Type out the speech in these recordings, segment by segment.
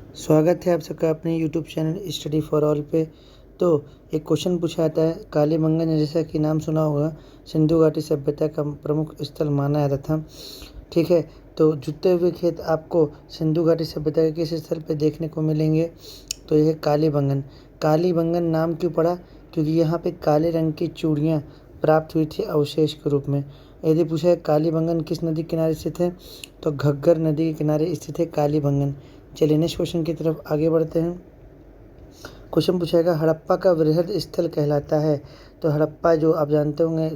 स्वागत है आप सबका अपने YouTube channel study for all पे। तो एक क्वेश्चन पूछा जाता है, कालीबंगन जैसा कि नाम सुना होगा, सिंधु घाटी सभ्यता का प्रमुख स्थल माना जाता था। ठीक है, तो जुटते हुए खेत आपको सिंधु घाटी सभ्यता के किस स्थल पे देखने को मिलेंगे? तो यह है कालीबंगन। कालीबंगन नाम क्यों पड़ा? क्योंकि यहाँ पे काले रंग की चूड़ियाँ प्राप्त हुई थी अवशेष के रूप में। यदि पूछा है कालीबंगन किस नदी के किनारे स्थित है, तो घग्गर नदी के किनारे स्थित है कालीबंगन। चलिए नेक्स्ट क्वेश्चन की तरफ आगे बढ़ते हैं। क्वेश्चन पूछेगा, हड़प्पा का वृहद स्थल कहलाता है। तो हड़प्पा जो आप जानते होंगे,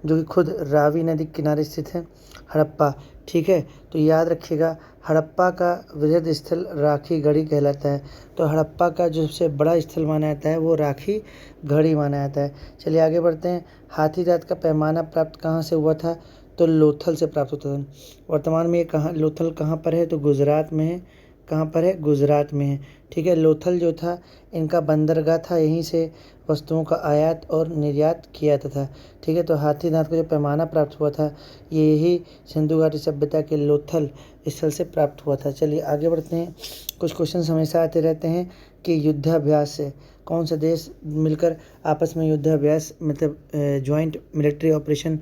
जो कि खुद रावी नदी के किनारे स्थित है हड़प्पा। ठीक है, तो याद रखिएगा, हड़प्पा का वृहद स्थल राखी गढ़ी कहलाता है। तो हड़प्पा का जो सबसे बड़ा स्थल माना जाता है वो राखी गढ़ी माना जाता है। चलिए आगे बढ़ते हैं। हाथी दांत का पैमाना प्राप्त कहाँ से हुआ था? तो लोथल से प्राप्त होता था। वर्तमान में ये लोथल कहाँ पर है? तो गुजरात में है। कहाँ पर है? गुजरात में है। ठीक है, लोथल जो था इनका बंदरगाह था, यहीं से वस्तुओं का आयात और निर्यात किया जाता था। ठीक है, तो हाथी दांत का जो पैमाना प्राप्त हुआ था ये यही सिंधु घाटी सभ्यता के लोथल स्थल से प्राप्त हुआ था। चलिए आगे बढ़ते हैं। कुछ क्वेश्चन हमेशा आते रहते हैं कि युद्धाभ्यास से कौन सा देश मिलकर आपस में युद्धाभ्यास मतलब ज्वाइंट मिलिट्री ऑपरेशन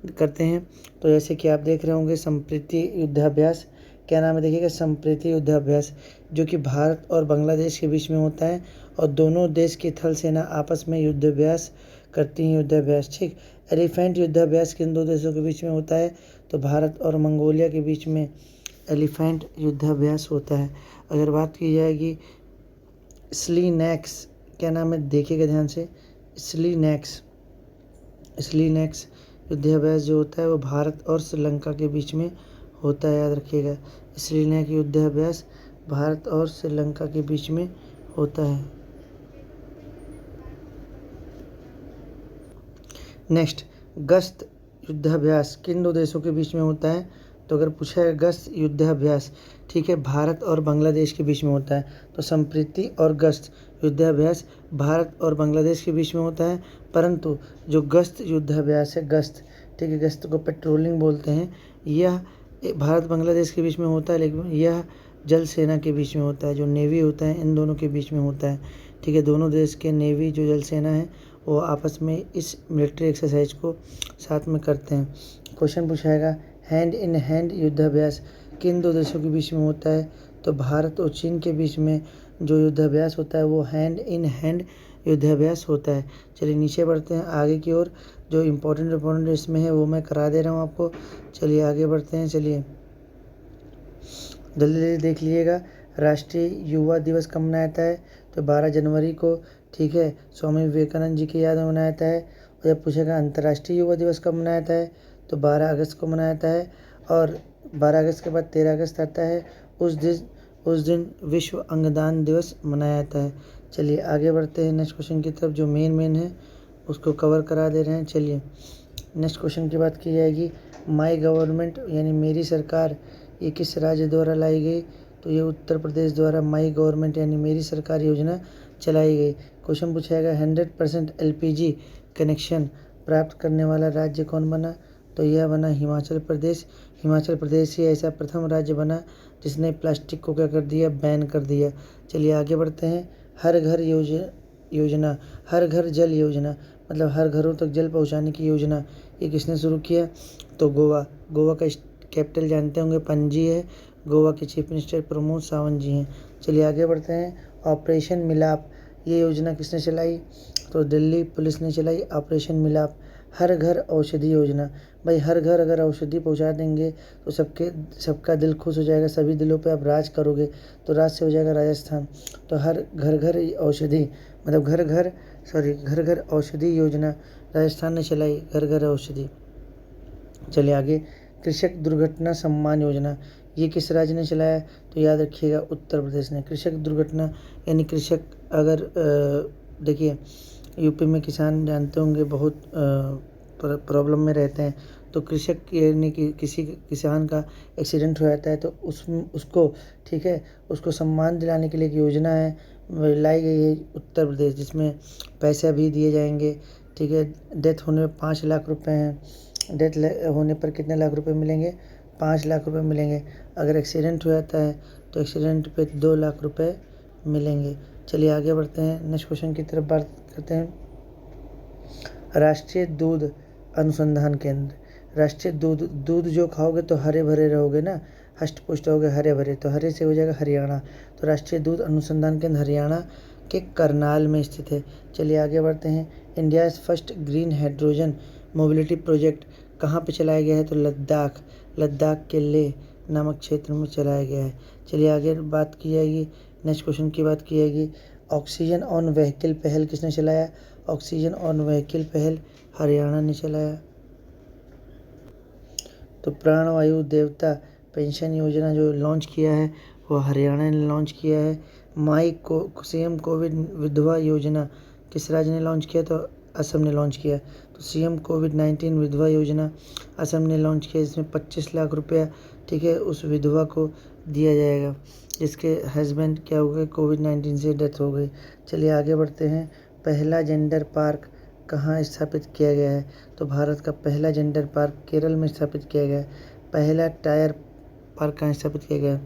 करते हैं? तो जैसे कि आप देख रहे होंगे, संप्रीति युद्धाभ्यास। क्या नाम है? देखिएगा, संप्रीति युद्धाभ्यास, जो कि भारत और बांग्लादेश के बीच में होता है और दोनों देश की थल सेना आपस में युद्धाभ्यास करती हैं। युद्धाभ्यास, ठीक। एलिफेंट युद्धाभ्यास किन दो देशों के बीच में होता है? तो भारत और मंगोलिया के बीच में एलिफेंट युद्धाभ्यास होता है। अगर बात की जाएगी स्लीनैक्स, क्या नाम है? देखिएगा ध्यान से, स्लीनैक्स युद्धाभ्यास जो होता है वो भारत और श्रीलंका के बीच में होता है, याद रखिएगा। श्रीलंका युद्धाभ्यास भारत और श्रीलंका के बीच में होता है। नेक्स्ट, गश्त युद्धाभ्यास किन दो देशों के बीच में होता है? तो अगर पूछा है गश्त युद्धाभ्यास, ठीक है, भारत और बांग्लादेश के बीच में होता है। तो संप्रीति और गश्त युद्धाभ्यास भारत और बांग्लादेश के बीच में होता है, परंतु जो गश्त युद्धाभ्यास है, गश्त, ठीक है, गश्त को पेट्रोलिंग बोलते हैं, यह भारत बांग्लादेश के बीच में होता है, लेकिन यह जल सेना के बीच में होता है। जो नेवी होता है इन दोनों के बीच में होता है। ठीक है, दोनों देश के नेवी जो जल सेना है वो आपस में इस मिलिट्री एक्सरसाइज को साथ में करते हैं। क्वेश्चन पूछाएगा, हैंड इन हैंड युद्धाभ्यास किन दो देशों के बीच में होता है? तो भारत और चीन के बीच में जो युद्धाभ्यास होता है वो हैंड इन हैंड युद्धाभ्यास होता है। चलिए नीचे बढ़ते हैं आगे की ओर। जो इम्पोर्टेंट इसमें है वो मैं करा दे रहा हूँ आपको। चलिए आगे बढ़ते हैं। चलिए जल्दी जल्दी देख लीजिएगा। राष्ट्रीय युवा दिवस कब मनाया जाता है? तो 12 जनवरी को। ठीक है, स्वामी विवेकानंद जी की याद में मनाया जाता है। और जब पूछेगा अंतर्राष्ट्रीय युवा दिवस कब मनाया जाता है? तो 12 अगस्त को मनाया जाता है। और 12 अगस्त के बाद 13 अगस्त आता है। उस दिन विश्व अंगदान दिवस मनाया जाता है। चलिए आगे बढ़ते हैं नेक्स्ट क्वेश्चन की तरफ। जो मेन है उसको कवर करा दे रहे हैं। चलिए नेक्स्ट क्वेश्चन की बात की जाएगी, माई गवर्नमेंट यानी मेरी सरकार, ये किस राज्य द्वारा लाई गई? तो ये उत्तर प्रदेश द्वारा माई गवर्नमेंट यानी मेरी सरकार योजना चलाई गई। क्वेश्चन पूछाएगा, 100% LPG कनेक्शन प्राप्त करने वाला राज्य कौन बना? तो यह बना हिमाचल प्रदेश। हिमाचल प्रदेश ही ऐसा प्रथम राज्य बना जिसने प्लास्टिक को क्या कर दिया? बैन कर दिया। चलिए आगे बढ़ते हैं। हर घर योजना, हर घर जल योजना, मतलब हर घरों तक जल पहुंचाने की योजना, ये किसने शुरू किया? तो गोवा का कैपिटल जानते होंगे, पणजी है। गोवा के चीफ मिनिस्टर प्रमोद सावंत जी हैं। चलिए आगे बढ़ते हैं। ऑपरेशन मिलाप, ये योजना किसने चलाई? तो दिल्ली पुलिस ने चलाई ऑपरेशन मिलाप। हर घर औषधि योजना, भाई हर घर अगर औषधि पहुंचा देंगे तो सबका दिल खुश हो जाएगा, सभी दिलों पे आप राज करोगे। तो राज से हो जाएगा राजस्थान। तो हर घर औषधि, मतलब घर घर औषधि योजना राजस्थान ने चलाई, घर घर औषधि। चलिए आगे, कृषक दुर्घटना सम्मान योजना, ये किस राज्य ने चलाया? तो याद रखिएगा उत्तर प्रदेश ने। कृषक दुर्घटना यानी कृषक अगर देखिए, यूपी में किसान जानते होंगे बहुत प्रॉब्लम में रहते हैं। तो कृषक यानी कि किसी किसान का एक्सीडेंट हो जाता है तो उसको, ठीक है, उसको सम्मान दिलाने के लिए एक योजना है लाई गई है उत्तर प्रदेश, जिसमें पैसे भी दिए जाएंगे। ठीक है, डेथ होने में 5 लाख रुपए हैं। डेथ होने पर कितने लाख रुपए मिलेंगे? 5 लाख रुपए मिलेंगे। अगर एक्सीडेंट हो जाता है तो एक्सीडेंट पे 2 लाख रुपए मिलेंगे। चलिए आगे बढ़ते हैं, नेक्स्ट क्वेश्चन की तरफ बात करते हैं। राष्ट्रीय दूध अनुसंधान केंद्र। राष्ट्रीय दूध जो खाओगे तो हरे भरे रहोगे ना, हष्ट पुष्ट होगे, हरे भरे, तो हरे से हो जाएगा हरियाणा। तो राष्ट्रीय दूध अनुसंधान केंद्र हरियाणा के करनाल में स्थित है। चलिए आगे बढ़ते हैं। India first green hydrogen mobility project कहाँ पे चलाया गया है? तो लद्दाख के लेह नामक क्षेत्र में चलाया गया है। चलिए आगे बात की जाएगी, नेक्स्ट क्वेश्चन की बात की जाएगी। ऑक्सीजन ऑन व्हीकल पहल किसने चलाया? ऑक्सीजन ऑन व्हीकल पहल हरियाणा ने चलाया। तो प्राणवायु देवता पेंशन योजना जो लॉन्च किया है वो हरियाणा ने लॉन्च किया है। सीएम कोविड विधवा योजना किस राज्य ने लॉन्च किया? तो असम ने लॉन्च किया। तो सीएम कोविड-19 विधवा योजना असम ने लॉन्च किया, जिसमें 25 लाख रुपया, ठीक है, उस विधवा को दिया जाएगा जिसके हस्बैंड क्या हो गए, कोविड-19 से डेथ हो गई। चलिए आगे बढ़ते हैं। पहला जेंडर पार्क कहाँ स्थापित किया गया है? तो भारत का पहला जेंडर पार्क केरल में स्थापित किया गया है। पहला टायर पार्क कहाँ स्थापित किया गया?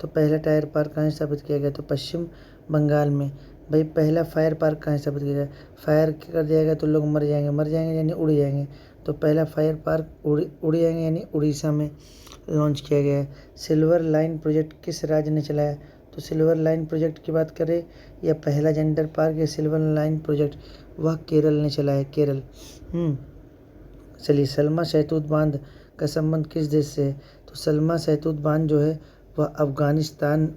तो पहला टायर पार्क कहाँ स्थापित किया गया? तो पश्चिम बंगाल में। भाई पहला फायर पार्क कहाँ स्थापित किया गया? फायर कर दिया गया तो लोग मर जाएंगे यानी उड़ जाएंगे, तो पहला फायर पार्क उड़ जाएंगे यानी उड़ीसा में लॉन्च किया गया है। सिल्वर लाइन प्रोजेक्ट किस राज्य ने चलाया? तो सिल्वर लाइन प्रोजेक्ट की बात करें या पहला जेंडर पार्क या सिल्वर लाइन प्रोजेक्ट, वह केरल ने चलाया, केरल। चलिए, सलमा सहतूत बांध का संबंध किस देश से है? तो सलमा सहतूत बांध जो है वह अफगानिस्तान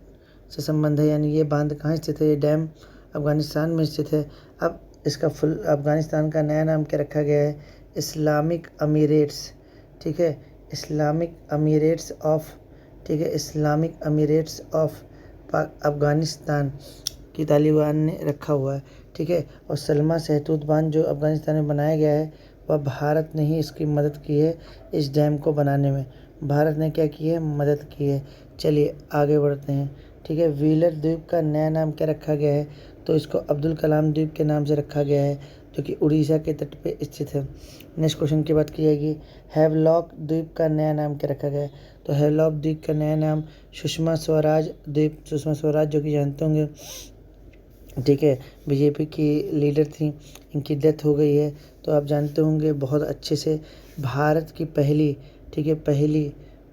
से संबंध है, यानी ये बांध कहाँ स्थित है? ये डैम अफगानिस्तान में स्थित है। अब इसका फुल अफगानिस्तान का नया नाम क्या रखा गया है? इस्लामिक अमीरेट्स, ठीक है, इस्लामिक अमीरेट्स ऑफ, ठीक है, इस्लामिक अमीरेट्स ऑफ अफगानिस्तान की तालिबान ने रखा हुआ है, ठीक है। और सलमा सहतूत बांध जो अफगानिस्तान में बनाया गया है वह भारत ने ही इसकी मदद की है, इस डैम को बनाने में भारत ने क्या की है? मदद की है। चलिए आगे बढ़ते हैं, ठीक है। व्हीलर द्वीप का नया नाम क्या रखा गया है? तो इसको अब्दुल कलाम द्वीप के नाम से रखा गया है, जो कि उड़ीसा के तट पे स्थित है। नेक्स्ट क्वेश्चन की बात की जाएगी। हैवलॉक द्वीप का नया नाम क्या रखा गया है? तो हैवलॉक द्वीप का नया नाम सुषमा स्वराज द्वीप, सुषमा स्वराज जो कि जानते होंगे, ठीक है, बीजेपी की लीडर थी, इनकी डेथ हो गई है, तो आप जानते होंगे बहुत अच्छे से। भारत की पहली, ठीक है, पहली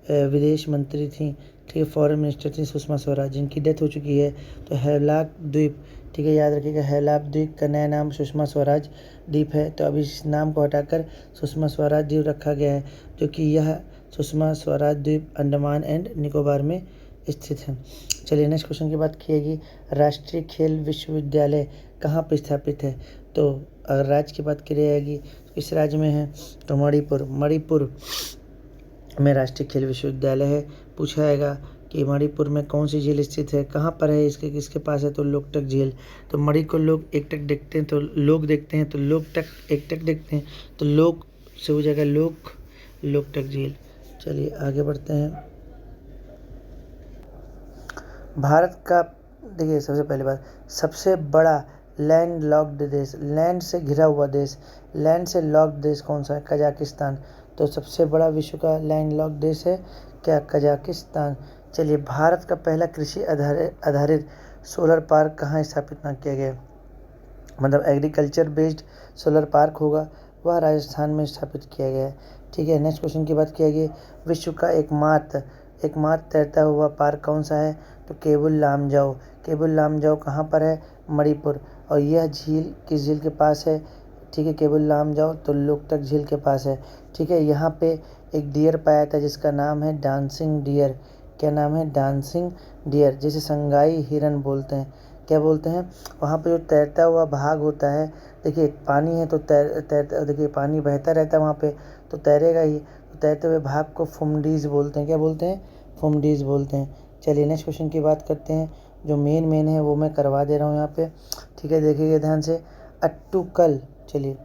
विदेश मंत्री थी, ठीक है, फॉरेन मिनिस्टर थी सुषमा स्वराज, जिनकी डेथ हो चुकी है। तो हैवलॉक द्वीप, ठीक है, याद रखिएगा, हैवलॉक द्वीप का नया नाम सुषमा स्वराज द्वीप है। तो अभी इस नाम को हटाकर सुषमा स्वराज द्वीप रखा गया है, जो कि यह सुषमा स्वराज द्वीप अंडमान एंड निकोबार में स्थित है। चलिए नेक्स्ट क्वेश्चन की बात किएगी। राष्ट्रीय खेल विश्वविद्यालय कहाँ पर स्थापित है? तो अगर राज्य की बात की जाएगी तो किस राज्य में है? तो मणिपुर में राष्ट्रीय खेल विश्वविद्यालय है। पूछा जाएगा कि मणिपुर में कौन सी झील स्थित है, कहाँ पर है, इसके किसके पास है? तो लोकटक झील। तो मणि को लोग एकटक देखते हैं तो लोग देखते हैं, तो लोकटक एकटक देखते हैं, तो लोक से हो जाएगा लोकटक झील। चलिए आगे बढ़ते हैं। भारत का, देखिए, सबसे पहली बात, सबसे बड़ा लैंड लॉक्ड देश, लैंड से घिरा हुआ देश, लैंड से लॉक्ड देश कौन सा है? कजाकिस्तान। तो सबसे बड़ा विश्व का लैंड लॉक्ड देश है क्या? कजाकिस्तान। चलिए, भारत का पहला कृषि आधारित सोलर पार्क कहाँ स्थापित ना किया गया? मतलब एग्रीकल्चर बेस्ड सोलर पार्क होगा, वह राजस्थान में स्थापित किया गया है, ठीक है। नेक्स्ट क्वेश्चन की बात की जाएगी। विश्व का एकमात्र तैरता हुआ पार्क कौन सा है? तो केबुल लामजाओ कहाँ पर है? मणिपुर। और यह झील किस झील के पास है? ठीक है, केबुल लामजाओ तो लोकटक झील के पास है, ठीक है। यहाँ पे एक डियर पाया था जिसका नाम है डांसिंग डियर। क्या नाम है? डांसिंग डियर, जिसे संगाई हिरन बोलते हैं। क्या बोलते हैं? वहाँ पे जो तैरता हुआ भाग होता है, देखिए पानी है तो तैरता, देखिए पानी बहता रहता है वहाँ पे तो तैरेगा ही, तो तैरते हुए भाग को फुमडीज बोलते हैं। क्या बोलते हैं? फुमडीज बोलते हैं। चलिए नेक्स्ट क्वेश्चन की बात करते हैं। जो मेन है वो मैं करवा दे रहा हूँ यहाँ पे, ठीक है, देखिएगा ध्यान से। अट्टुकल, चलिए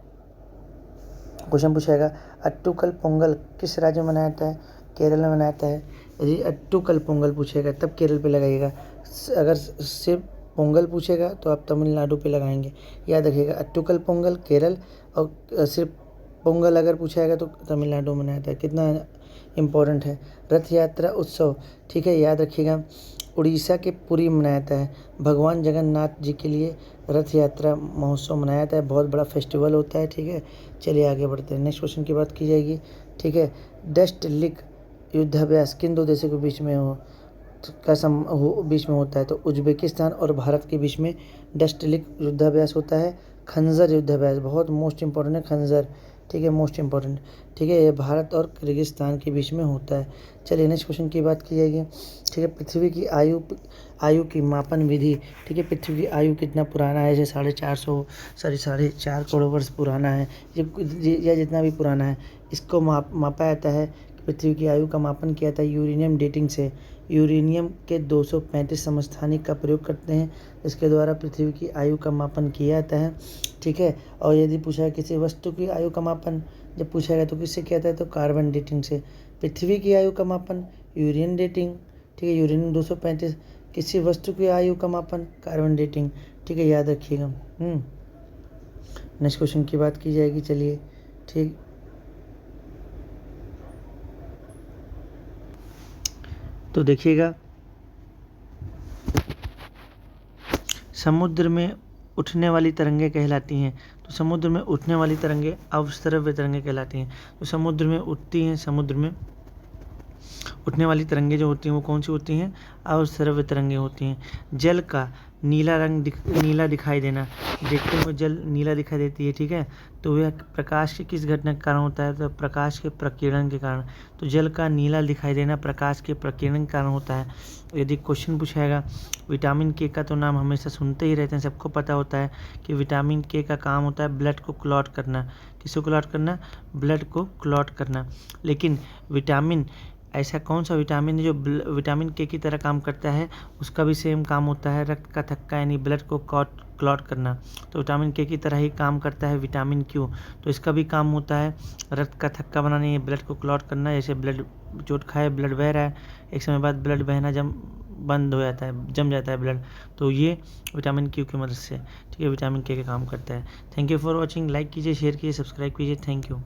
क्वेश्चन पूछेगा, अट्टुकल पोंगल किस राज्य में मनाया जाता है? केरल में मनाया जाता है। यदि अट्टुकल पोंगल पूछेगा तब केरल पे लगाइएगा, अगर सिर्फ पोंगल पूछेगा तो आप तमिलनाडु पे लगाएंगे। याद रखिएगा, अट्टुकल पोंगल केरल, और सिर्फ पोंगल अगर पूछेगा तो तमिलनाडु में मनाया जाता है। कितना इम्पोर्टेंट है। रथ यात्रा उत्सव, ठीक है, याद रखिएगा, उड़ीसा के पुरी में मनाया जाता है। भगवान जगन्नाथ जी के लिए रथ यात्रा महोत्सव मनाया जाता है, बहुत बड़ा फेस्टिवल होता है। ठीक है, चलिए आगे बढ़ते हैं। नेक्स्ट क्वेश्चन की बात की जाएगी। ठीक है, डस्ट लिक युद्धाभ्यास किन दो देशों के बीच में बीच में होता है? तो उज्बेकिस्तान और भारत के बीच में डस्ट लिक युद्धाभ्यास होता है। खंजर युद्धाभ्यास बहुत मोस्ट इंपॉर्टेंट है, खंजर। ठीक है, मोस्ट इंपॉर्टेंट। ठीक है, ये भारत और किर्गिस्तान के बीच में होता है। चलिए नेक्स्ट क्वेश्चन की बात की जाएगी। ठीक है, पृथ्वी की आयु की मापन विधि। ठीक है, पृथ्वी की आयु कितना पुराना है? जैसे 4.5 करोड़ वर्ष पुराना है, या जितना भी पुराना है, इसको मापा जाता है। पृथ्वी की आयु का मापन किया जाता है यूरेनियम डेटिंग से। यूरेनियम के 235 समस्थानिक का प्रयोग करते हैं, इसके द्वारा पृथ्वी की आयु का मापन किया जाता है। ठीक है, और यदि पूछा है किसी वस्तु की आयु का मापन जब पूछा गया तो किससे किया जाता है? तो कार्बन डेटिंग से। पृथ्वी की आयु का मापन यूरेनियम डेटिंग। ठीक है, यूरेनियम 235। किसी वस्तु की आयु का मापन कार्बन डेटिंग। ठीक है, याद रखिएगा। नेक्स्ट क्वेश्चन की बात की जाएगी। चलिए, ठीक, तो देखिएगा, समुद्र में उठने वाली तरंगें कहलाती हैं। तो समुद्र में उठने वाली तरंगें अवस्रव्य तरंगें कहलाती हैं। तो समुद्र में उठती हैं, समुद्र में उठने वाली तरंगें जो होती हैं वो कौन सी होती हैं? अवस्रव्य तरंगें होती हैं। जल का नीला रंग नीला दिखाई देना, देखते हुए जल नीला दिखाई देती है। ठीक है, तो यह प्रकाश के किस घटना के कारण होता है? तो प्रकाश के प्रकीर्णन के कारण। तो जल का नीला दिखाई देना प्रकाश के प्रकीर्णन के कारण होता है। यदि क्वेश्चन पूछाएगा, विटामिन के का तो नाम हमेशा सुनते ही रहते हैं, सबको पता होता है कि विटामिन के का काम होता है ब्लड को क्लॉट करना। किसको क्लॉट करना? ब्लड को क्लॉट करना। लेकिन विटामिन, ऐसा कौन सा विटामिन है जो विटामिन के की तरह काम करता है? उसका भी सेम काम होता है रक्त का थक्का, यानी ब्लड को क्लॉट करना। तो विटामिन के की तरह ही काम करता है विटामिन क्यू। तो इसका भी काम होता है रक्त का थक्का बनाने, ब्लड को क्लॉट करना। जैसे ब्लड चोट खाए, ब्लड बह रहा है, एक समय बाद ब्लड बहना बंद हो जाता है, जम जाता है ब्लड, तो ये विटामिन क्यू की मदद से, ठीक है, विटामिन के काम करता है। Thank you for watching. Like कीजिए, शेयर कीजिए, सब्सक्राइब कीजिए। Thank you.